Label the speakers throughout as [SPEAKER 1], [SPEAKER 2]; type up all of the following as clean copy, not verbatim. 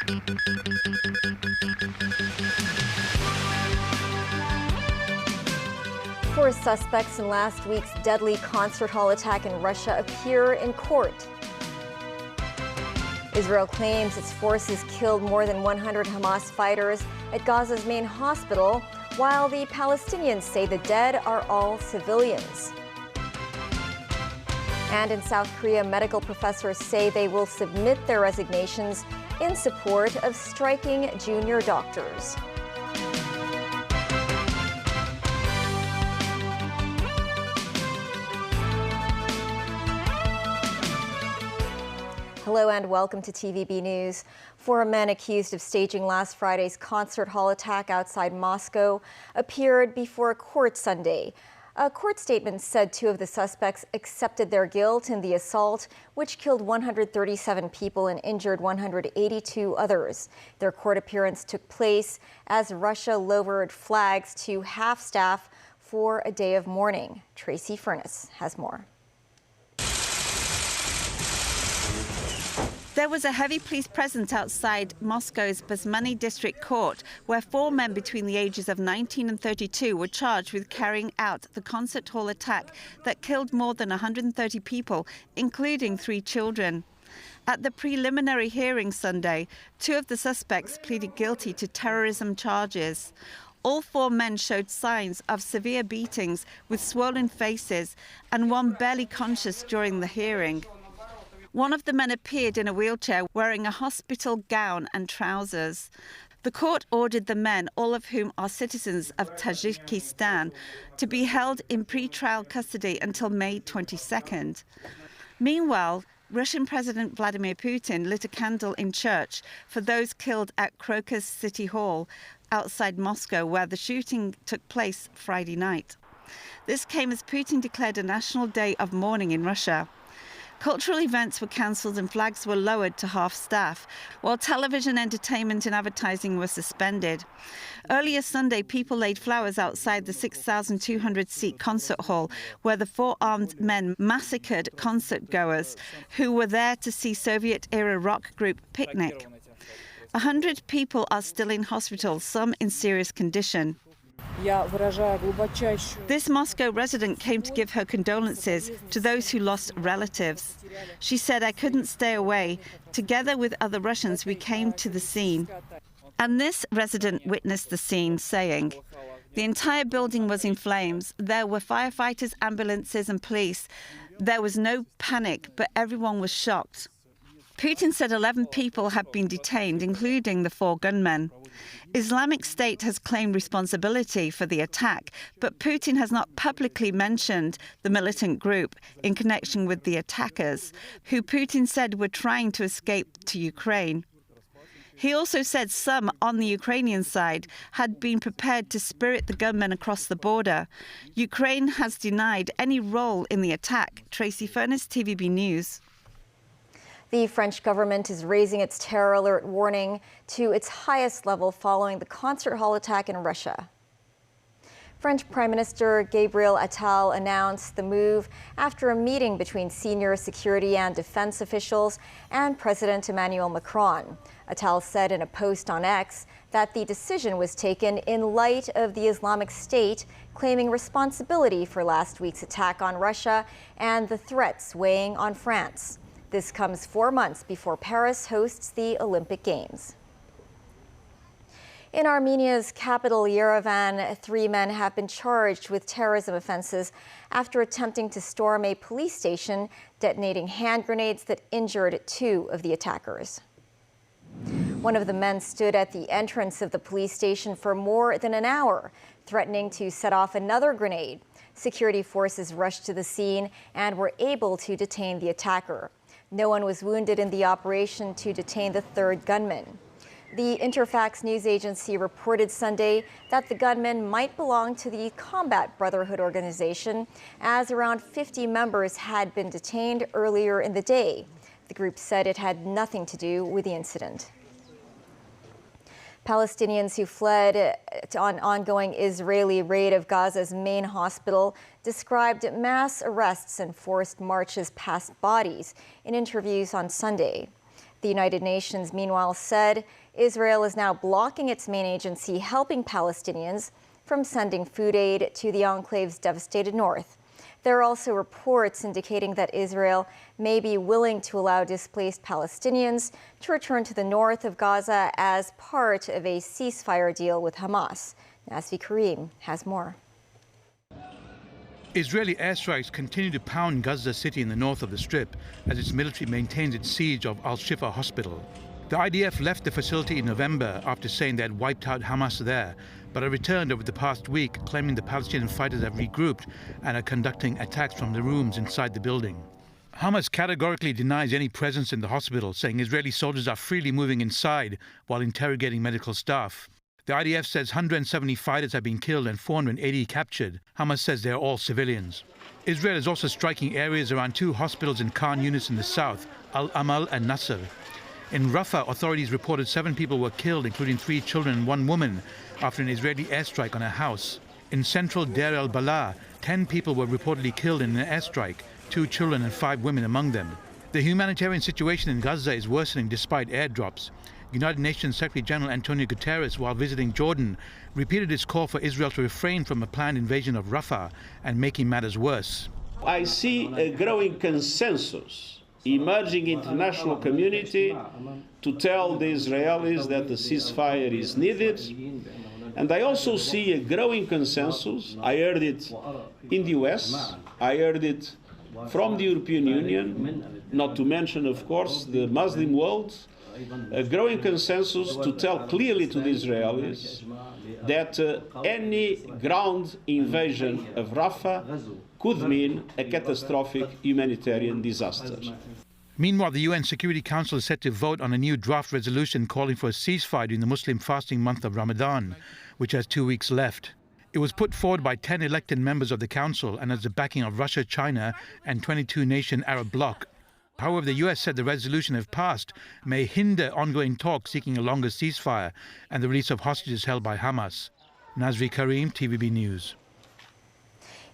[SPEAKER 1] Four suspects in last week's deadly concert hall attack in Russia appear in court. Israel claims its forces killed more than 100 Hamas fighters at Gaza's main hospital, while the Palestinians say the dead are all civilians. And in South Korea, medical professors say they will submit their resignations in support of striking junior doctors. Hello and welcome to TVB News. Four men accused of staging last Friday's concert hall attack outside Moscow appeared before a court Sunday. A court statement said two of the suspects accepted their guilt in the assault, which killed 137 people and injured 182 others. Their court appearance took place as Russia lowered flags to half-staff for a day of mourning. Tracy Furness has more.
[SPEAKER 2] There was a heavy police presence outside Moscow's Basmany District Court, where four men between the ages of 19 and 32 were charged with carrying out the concert hall attack that killed more than 130 people, including 3 children. At the preliminary hearing Sunday, 2 of the suspects pleaded guilty to terrorism charges. All 4 men showed signs of severe beatings with swollen faces, and one barely conscious during the hearing. One of the men appeared in a wheelchair wearing a hospital gown and trousers. The court ordered the men, all of whom are citizens of Tajikistan, to be held in pre-trial custody until May 22nd. Meanwhile, Russian President Vladimir Putin lit a candle in church for those killed at Crocus City Hall outside Moscow, where the shooting took place Friday night. This came as Putin declared a national day of mourning in Russia. Cultural events were cancelled and flags were lowered to half-staff, while television, entertainment and advertising were suspended. Earlier Sunday, people laid flowers outside the 6,200-seat concert hall, where the 4 armed men massacred concert-goers who were there to see Soviet-era rock group Picnic. 100 people are still in hospital, some in serious condition. This Moscow resident came to give her condolences to those who lost relatives. She said, "I couldn't stay away. Together with other Russians, we came to the scene." And this resident witnessed the scene, saying, "The entire building was in flames. There were firefighters, ambulances and police. There was no panic, but everyone was shocked." Putin said 11 people have been detained, including the 4 gunmen. Islamic State has claimed responsibility for the attack, but Putin has not publicly mentioned the militant group in connection with the attackers, who Putin said were trying to escape to Ukraine. He also said some on the Ukrainian side had been prepared to spirit the gunmen across the border. Ukraine has denied any role in the attack. Tracy Furness, TVB News.
[SPEAKER 1] The French government is raising its terror alert warning to its highest level following the concert hall attack in Russia. French Prime Minister Gabriel Attal announced the move after a meeting between senior security and defense officials and President Emmanuel Macron. Attal said in a post on X that the decision was taken in light of the Islamic State claiming responsibility for last week's attack on Russia and the threats weighing on France. This comes 4 months before Paris hosts the Olympic Games. In Armenia's capital, Yerevan, 3 men have been charged with terrorism offenses after attempting to storm a police station, detonating hand grenades that injured 2 of the attackers. One of the men stood at the entrance of the police station for more than an hour, threatening to set off another grenade. Security forces rushed to the scene and were able to detain the attacker. No one was wounded in the operation to detain the 3rd gunman. The Interfax news agency reported Sunday that the gunman might belong to the Combat Brotherhood organization, as around 50 members had been detained earlier in the day. The group said it had nothing to do with the incident. Palestinians who fled on ongoing Israeli raid of Gaza's main hospital described mass arrests and forced marches past bodies in interviews on Sunday. The United Nations, meanwhile, said Israel is now blocking its main agency helping Palestinians from sending food aid to the enclave's devastated north. There are also reports indicating that Israel may be willing to allow displaced Palestinians to return to the north of Gaza as part of a ceasefire deal with Hamas. Nasvi Karim has more.
[SPEAKER 3] Israeli airstrikes continue to pound Gaza City in the north of the Strip as its military maintains its siege of Al-Shifa hospital. The IDF left the facility in November after saying they had wiped out Hamas there, but have returned over the past week, claiming the Palestinian fighters have regrouped and are conducting attacks from the rooms inside the building. Hamas categorically denies any presence in the hospital, saying Israeli soldiers are freely moving inside while interrogating medical staff. The IDF says 170 fighters have been killed and 480 captured. Hamas says they're all civilians. Israel is also striking areas around two hospitals in Khan Yunis in the south, Al-Amal and Nasser. In Rafah, authorities reported 7 people were killed, including 3 children and 1 woman, after an Israeli airstrike on a house. In central Deir al-Balah, 10 people were reportedly killed in an airstrike, 2 children and 5 women among them. The humanitarian situation in Gaza is worsening despite airdrops. United Nations Secretary General Antonio Guterres, while visiting Jordan, repeated his call for Israel to refrain from a planned invasion of Rafah and making matters worse.
[SPEAKER 4] I see a growing consensus emerging international community to tell the Israelis that the ceasefire is needed. And I also see a growing consensus. I heard it in the US, I heard it from the European Union, not to mention, of course, the Muslim world, a growing consensus to tell clearly to the Israelis that any ground invasion of Rafah could mean a catastrophic humanitarian disaster.
[SPEAKER 3] Meanwhile, the UN Security Council is set to vote on a new draft resolution calling for a ceasefire during the Muslim fasting month of Ramadan, which has 2 weeks left. It was put forward by 10 elected members of the Council and has the backing of Russia, China, and 22-nation Arab bloc. However, the US said the resolution, if passed, may hinder ongoing talks seeking a longer ceasefire and the release of hostages held by Hamas. Nasri Karim, TVB News.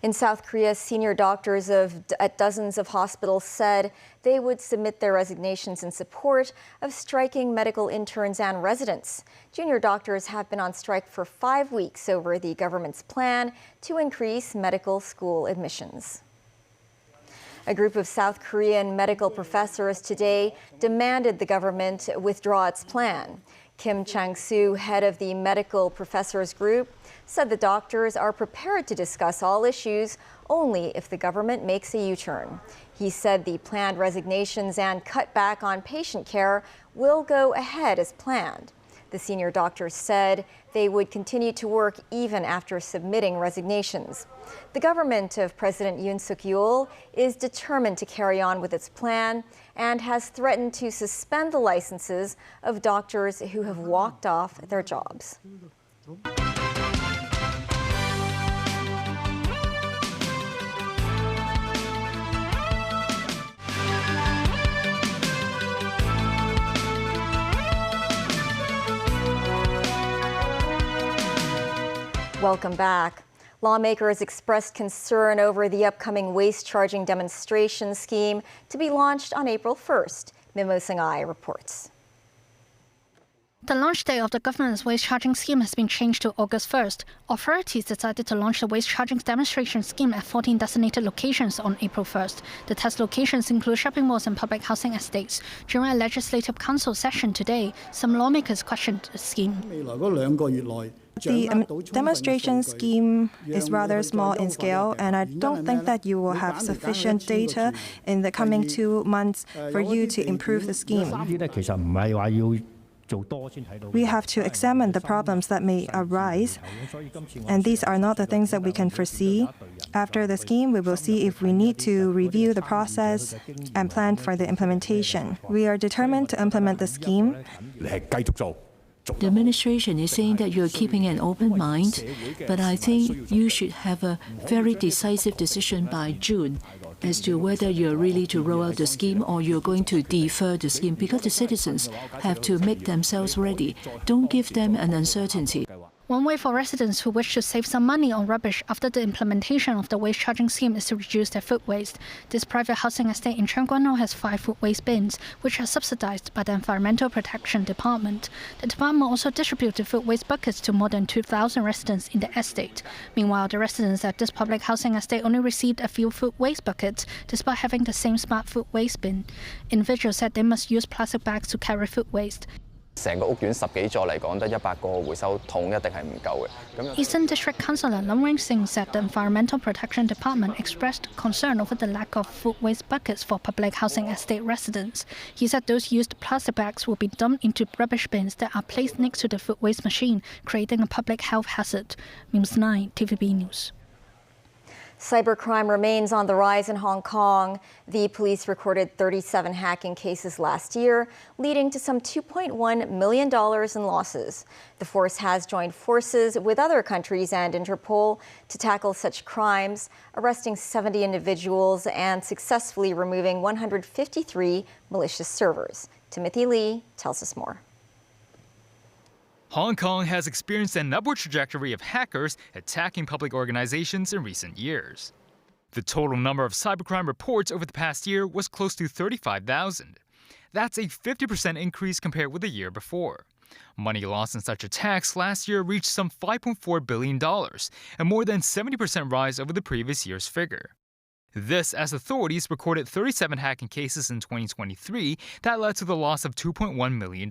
[SPEAKER 1] In South Korea, senior doctors at dozens of hospitals said they would submit their resignations in support of striking medical interns and residents. Junior doctors have been on strike for 5 weeks over the government's plan to increase medical school admissions. A group of South Korean medical professors today demanded the government withdraw its plan. Kim Chang-soo, head of the medical professors group, said the doctors are prepared to discuss all issues only if the government makes a U-turn. He said the planned resignations and cutback on patient care will go ahead as planned. The senior doctors said they would continue to work even after submitting resignations. The government of President Yoon Suk-yeol is determined to carry on with its plan and has threatened to suspend the licenses of doctors who have walked off their jobs. Welcome back. Lawmakers expressed concern over the upcoming waste charging demonstration scheme to be launched on April 1st. Mimo Sangai reports.
[SPEAKER 5] The launch date of the government's waste charging scheme has been changed to August 1st. Authorities decided to launch the waste charging demonstration scheme at 14 designated locations on April 1st. The test locations include shopping malls and public housing estates. During a legislative council session today, some lawmakers questioned the scheme.
[SPEAKER 6] The demonstration scheme is rather small in scale, and I don't think that you will have sufficient data in the coming 2 months for you to improve the scheme. We have to examine the problems that may arise, and these are not the things that we can foresee. After the scheme, we will see if we need to review the process and plan for the implementation. We are determined to implement the scheme.
[SPEAKER 7] The administration is saying that you're keeping an open mind, but I think you should have a very decisive decision by June as to whether you're really to roll out the scheme or you're going to defer the scheme, because the citizens have to make themselves ready. Don't give them an uncertainty.
[SPEAKER 5] One way for residents who wish to save some money on rubbish after the implementation of the waste charging scheme is to reduce their food waste. This private housing estate in Cheung Kwan O has 5 food waste bins, which are subsidized by the Environmental Protection Department. The department also distributed food waste buckets to more than 2,000 residents in the estate. Meanwhile, the residents at this public housing estate only received a few food waste buckets, despite having the same smart food waste bin. Individuals said they must use plastic bags to carry food waste.
[SPEAKER 8] 成個屋苑10幾座嚟講，得100個回收桶一定係唔夠嘅。
[SPEAKER 5] Eastern District Councillor Lam Wing Sing said the Environmental Protection Department expressed concern over the lack of food waste buckets for public housing estate residents. He said those used plastic bags will be dumped into rubbish bins that are placed next to the food waste machine, creating a public health hazard. News 9, TVB News.
[SPEAKER 1] Cybercrime remains on the rise in Hong Kong. The police recorded 37 hacking cases last year, leading to some $2.1 million in losses. The force has joined forces with other countries and Interpol to tackle such crimes, arresting 70 individuals and successfully removing 153 malicious servers. Timothy Lee tells us more.
[SPEAKER 9] Hong Kong has experienced an upward trajectory of hackers attacking public organizations in recent years. The total number of cybercrime reports over the past year was close to 35,000. That's a 50% increase compared with the year before. Money lost in such attacks last year reached some $5.4 billion, a more than 70% rise over the previous year's figure. This as authorities recorded 37 hacking cases in 2023 that led to the loss of $2.1 million,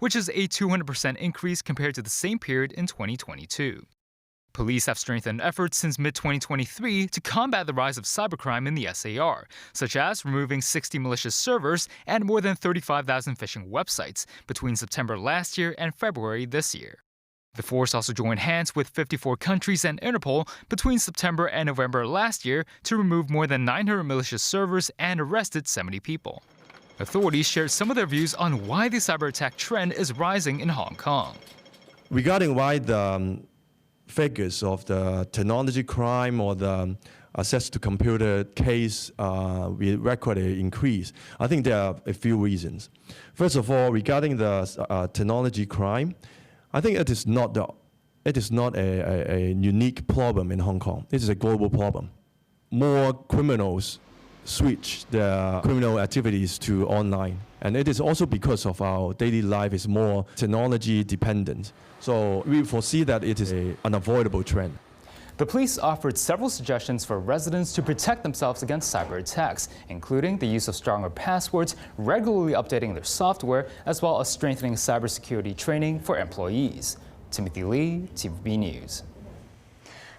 [SPEAKER 9] which is a 200% increase compared to the same period in 2022. Police have strengthened efforts since mid-2023 to combat the rise of cybercrime in the SAR, such as removing 60 malicious servers and more than 35,000 phishing websites between September last year and February this year. The force also joined hands with 54 countries and Interpol between September and November last year to remove more than 900 malicious servers and arrested 70 people. Authorities shared some of their views on why the cyber attack trend is rising in Hong Kong.
[SPEAKER 10] Regarding why the figures of the technology crime or the access to computer case we recorded an increase, I think there are a few reasons. First of all, regarding the technology crime, I think it is not a unique problem in Hong Kong. It is a global problem. More criminals switch their criminal activities to online. And it is also because of our daily life is more technology dependent. So we foresee that it is an unavoidable trend.
[SPEAKER 9] The police offered several suggestions for residents to protect themselves against cyber attacks, including the use of stronger passwords, regularly updating their software, as well as strengthening cybersecurity training for employees. Timothy Lee, TVB News.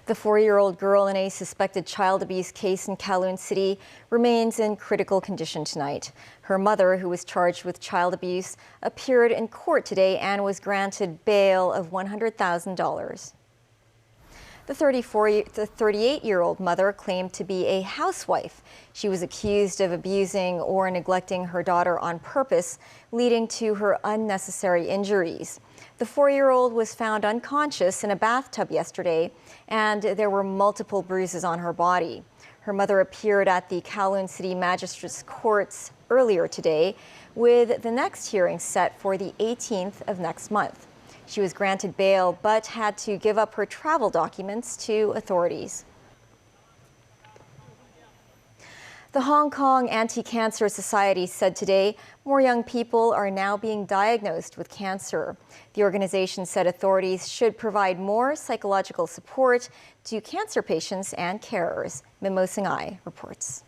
[SPEAKER 1] The 4-year-old girl in a suspected child abuse case in Kowloon City remains in critical condition tonight. Her mother, who was charged with child abuse, appeared in court today and was granted bail of $100,000. The 38-year-old mother claimed to be a housewife. She was accused of abusing or neglecting her daughter on purpose, leading to her unnecessary injuries. The 4-year-old was found unconscious in a bathtub yesterday, and there were multiple bruises on her body. Her mother appeared at the Kowloon City Magistrates Courts earlier today, with the next hearing set for the 18th of next month. She was granted bail but had to give up her travel documents to authorities. The Hong Kong Anti-Cancer Society said today more young people are now being diagnosed with cancer. The organization said authorities should provide more psychological support to cancer patients and carers. Mimo Singhai reports.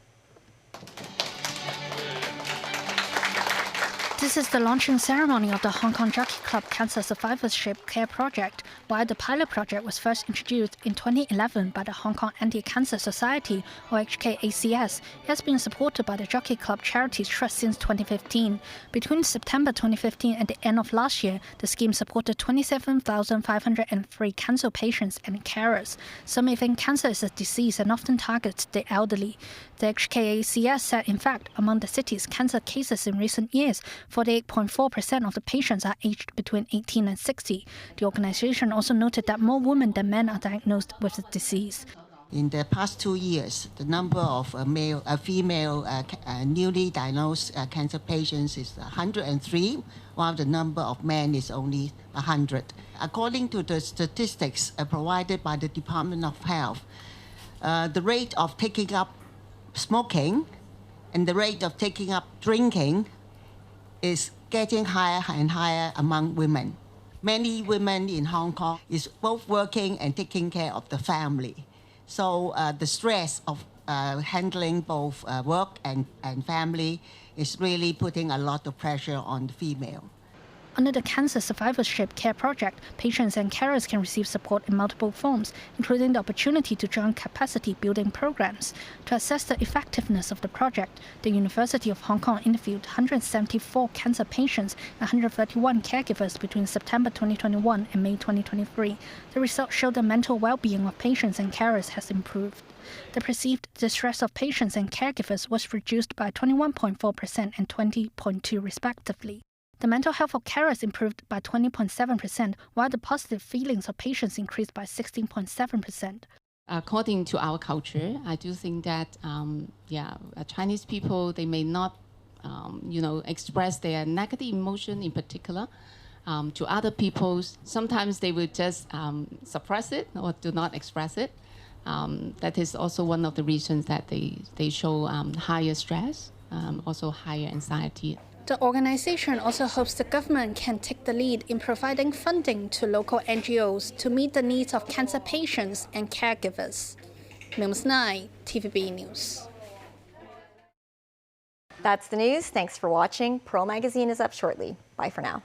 [SPEAKER 5] This is the launching ceremony of the Hong Kong Jockey Club Cancer Survivorship Care Project. While the pilot project was first introduced in 2011 by the Hong Kong Anti-Cancer Society, or HKACS, it has been supported by the Jockey Club Charities Trust since 2015. Between September 2015 and the end of last year, the scheme supported 27,503 cancer patients and carers. Some may think cancer is a disease and often targets the elderly. The HKACS said, in fact, among the city's cancer cases in recent years, 48.4% of the patients are aged between 18 and 60. The organization also noted that more women than men are diagnosed with the disease.
[SPEAKER 11] In the past 2 years, the number of female newly diagnosed cancer patients is 103, while the number of men is only 100. According to the statistics provided by the Department of Health, the rate of taking up smoking and the rate of taking up drinking is getting higher and higher among women. Many women in Hong Kong is both working and taking care of the family. So the stress of handling both work and family is really putting a lot of pressure on the female.
[SPEAKER 5] Under the Cancer Survivorship Care Project, patients and carers can receive support in multiple forms, including the opportunity to join capacity-building programs. To assess the effectiveness of the project, the University of Hong Kong interviewed 174 cancer patients and 131 caregivers between September 2021 and May 2023. The results show the mental well-being of patients and carers has improved. The perceived distress of patients and caregivers was reduced by 21.4% and 20.2% respectively. The mental health of carers improved by 20.7%, while the positive feelings of patients increased by 16.7%.
[SPEAKER 12] According to our culture, I do think that, Chinese people, they may not, express their negative emotion in particular to other people. Sometimes they will just suppress it or do not express it. That is also one of the reasons that they show higher stress, also higher anxiety.
[SPEAKER 5] The organization also hopes the government can take the lead in providing funding to local NGOs to meet the needs of cancer patients and caregivers. News 9, TVB News.
[SPEAKER 1] That's the news. Thanks for watching. Pearl Magazine is up shortly. Bye for now.